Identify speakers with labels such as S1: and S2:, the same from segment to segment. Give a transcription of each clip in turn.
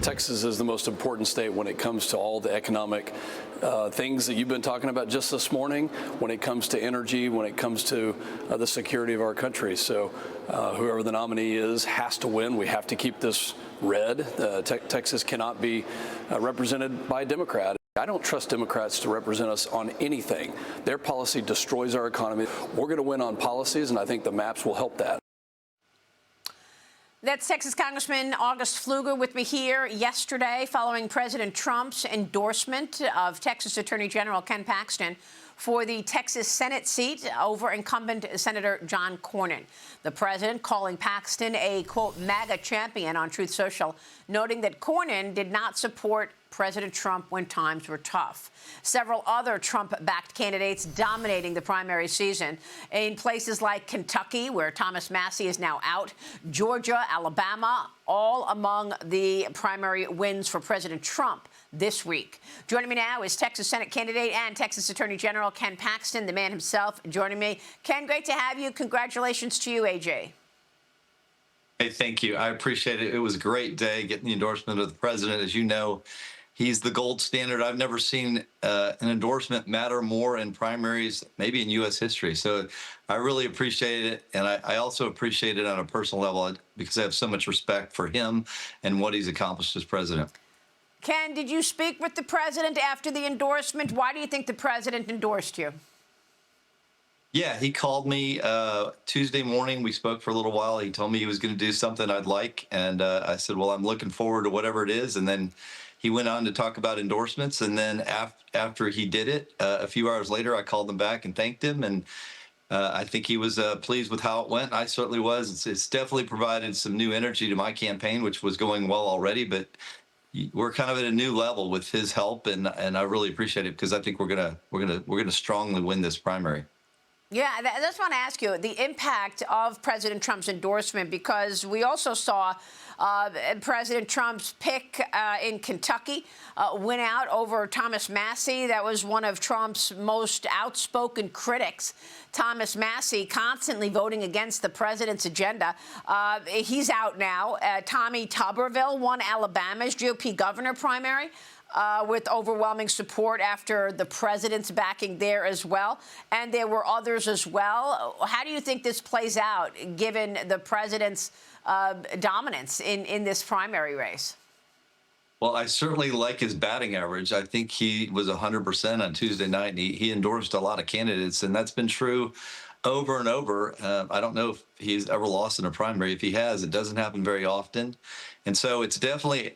S1: Texas is the most important state when it comes to all the economic things that you've been talking about just this morning, when it comes to energy, when it comes to the security of our country. So whoever the nominee is has to win. We have to keep this red. Texas cannot be represented by a Democrat. I don't trust Democrats to represent us on anything. Their policy destroys our economy. We're going to win on policies, and I think the maps will help that.
S2: That's Texas Congressman August Pflueger with me here yesterday following President Trump's endorsement of Texas Attorney General Ken Paxton for the Texas Senate seat over incumbent Senator John Cornyn. The president calling Paxton a, quote, MAGA champion on Truth Social, noting that Cornyn did not support President Trump when times were tough. Several other Trump-backed candidates dominating the primary season in places like Kentucky, where Thomas Massie is now out, Georgia, Alabama, all among the primary wins for President Trump this week. Joining me now is Texas Senate candidate and Texas Attorney General Ken Paxton, the man himself, joining me. Ken, great to have you. Congratulations to you, AJ.
S3: Hey, thank you. I appreciate it. It was a great day getting the endorsement of the president. As you know, he's the gold standard. I've never seen an endorsement matter more in primaries, maybe in U.S. history. So I really appreciate it. And I also appreciate it on a personal level because I have so much respect for him and what he's accomplished as president.
S2: Ken, did you speak with the president after the endorsement? Why do you think the president endorsed you?
S3: Yeah, he called me Tuesday morning. We spoke for a little while. He told me he was going to do something I'd like. And I said, well, I'm looking forward to whatever it is. And then he went on to talk about endorsements. And then after he did it, a few hours later, I called him back and thanked him. And I think he was pleased with how it went. I certainly was. It's definitely provided some new energy to my campaign, which was going well already. But we're kind of at a new level with his help, and I really appreciate it because I think we're gonna strongly win this primary.
S2: Yeah, that's what I want to ask you, the impact of President Trump's endorsement, because we also saw President Trump's pick in Kentucky win out over Thomas Massie. That was one of Trump's most outspoken critics. Thomas Massie constantly voting against the president's agenda. He's out now. Tommy Tuberville won Alabama's GOP governor primary with overwhelming support after the president's backing there as well. And there were others as well. How do you think this plays out, given the president's dominance in this primary race?
S3: Well, I certainly like his batting average. I think he was 100% on Tuesday night, and he endorsed a lot of candidates, and that's been true over and over. I don't know if he's ever lost in a primary. If he has, it doesn't happen very often. And so it's definitely,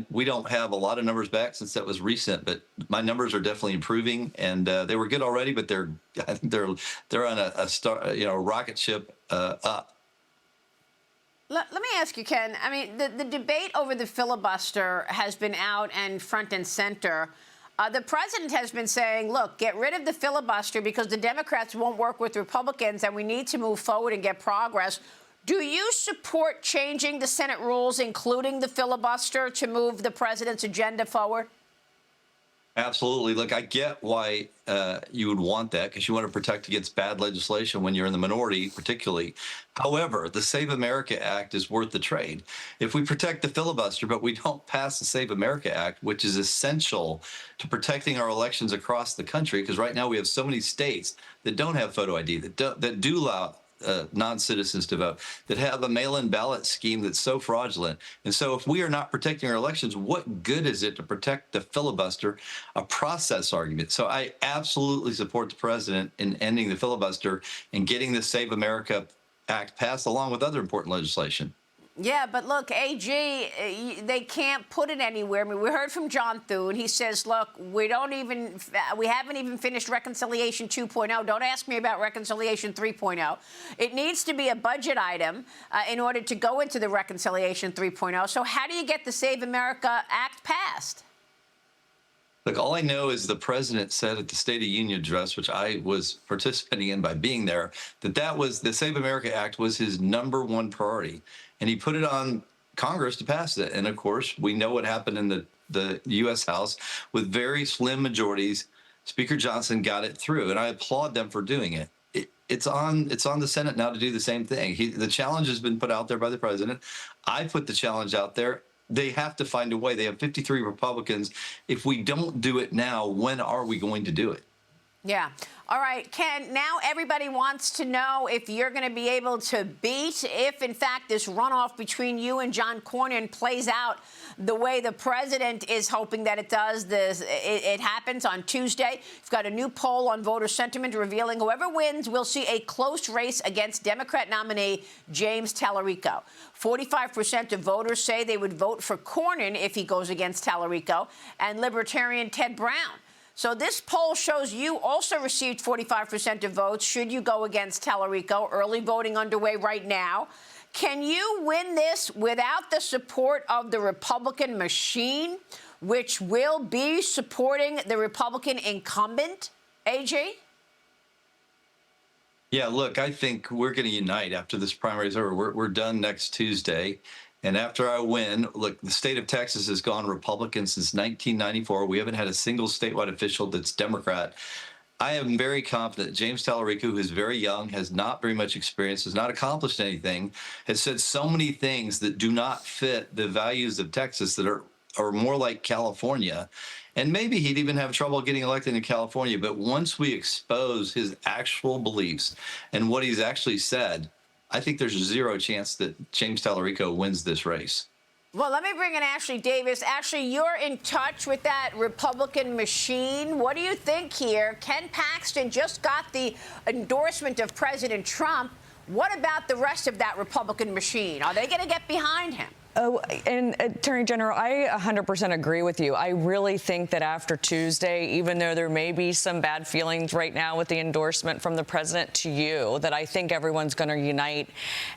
S3: we don't have a lot of numbers back since that was recent, but my numbers are definitely improving, and they were good already, but they're on a rocket ship up.
S2: Let me ask you, Ken, I mean, the debate over the filibuster has been out and front and center. The president has been saying, look, get rid of the filibuster because the Democrats won't work with Republicans and we need to move forward and get progress. Do you support changing the Senate rules, including the filibuster, to move the president's agenda forward?
S3: Absolutely. Look, I get why you would want that, because you want to protect against bad legislation when you're in the minority, particularly. However, the Save America Act is worth the trade. If we protect the filibuster, but we don't pass the Save America Act, which is essential to protecting our elections across the country, because right now we have so many states that don't have photo ID, that do allow non-citizens to vote, that have a mail-in ballot scheme that's so fraudulent. And so if we are not protecting our elections, what good is it to protect the filibuster, a process argument? So I absolutely support the president in ending the filibuster and getting the Save America Act passed along with other important legislation.
S2: Yeah, but look, AG, they can't put it anywhere. I mean, we heard from John Thune. He says, look, we haven't even finished Reconciliation 2.0. Don't ask me about Reconciliation 3.0. It needs to be a budget item in order to go into the Reconciliation 3.0. So how do you get the Save America Act passed?
S3: Look, all I know is the president said at the State of the Union address, which I was participating in by being there, that was the Save America Act was his #1 priority. And he put it on Congress to pass it. And of course, we know what happened in the U.S. House with very slim majorities. Speaker Johnson got it through, and I applaud them for doing it. It's on the Senate now to do the same thing. The challenge has been put out there by the president. I put the challenge out there. they have to find a way. They have 53 Republicans. If we don't do it now, when are we going to do it?
S2: Yeah. All right, Ken, now everybody wants to know if you're going to be able to beat, if in fact this runoff between you and John Cornyn plays out the way the president is hoping that it does. It happens on Tuesday. You've got a new poll on voter sentiment revealing whoever wins will see a close race against Democrat nominee James Talarico. 45% of voters say they would vote for Cornyn if he goes against Talarico, and Libertarian Ted Brown. So this poll shows you also received 45% of votes should you go against Talarico. Early voting underway right now. Can you win this without the support of the Republican machine, which will be supporting the Republican incumbent, AG?
S3: Yeah, look, I think we're going to unite after this primary is over. We're done next Tuesday. And after I win, look, the state of Texas has gone Republican since 1994. We haven't had a single statewide official that's Democrat. I am very confident James Talarico, who is very young, has not very much experience, has not accomplished anything, has said so many things that do not fit the values of Texas that are more like California. And maybe he'd even have trouble getting elected in California. But once we expose his actual beliefs and what he's actually said, I think there's zero chance that James Talarico wins this race.
S2: Well, let me bring in Ashley Davis. Ashley, you're in touch with that Republican machine. What do you think here? Ken Paxton just got the endorsement of President Trump. What about the rest of that Republican machine? Are they going to get behind him?
S4: Oh, and Attorney General, I 100% agree with you. I really think that after Tuesday, even though there may be some bad feelings right now with the endorsement from the president to you, that I think everyone's going to unite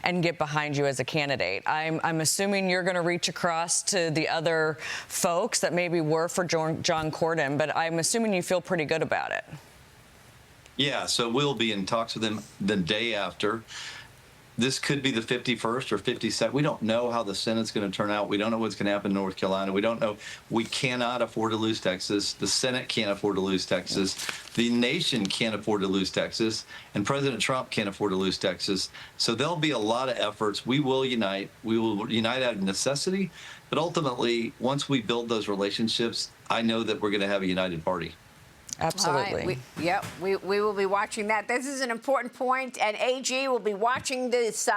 S4: and get behind you as a candidate. I'm assuming you're going to reach across to the other folks that maybe were for John Cornyn, but I'm assuming you feel pretty good about it.
S3: Yeah, so we'll be in talks with him the day after. This could be the 51st or 52nd. We don't know how the Senate's going to turn out. We don't know what's going to happen in North Carolina. We don't know. We cannot afford to lose Texas. The Senate can't afford to lose Texas. The nation can't afford to lose Texas. And President Trump can't afford to lose Texas. So there'll be a lot of efforts. We will unite. We will unite out of necessity. But ultimately, once we build those relationships, I know that we're going to have a united party.
S4: Absolutely.
S2: We will be watching that. This is an important point, and AG will be watching this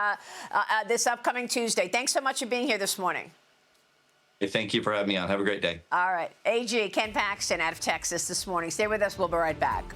S2: this upcoming Tuesday. Thanks so much for being here this morning.
S3: Hey, thank you for having me on. Have a great day.
S2: All right. AG, Ken Paxton out of Texas this morning. Stay with us. We'll be right back.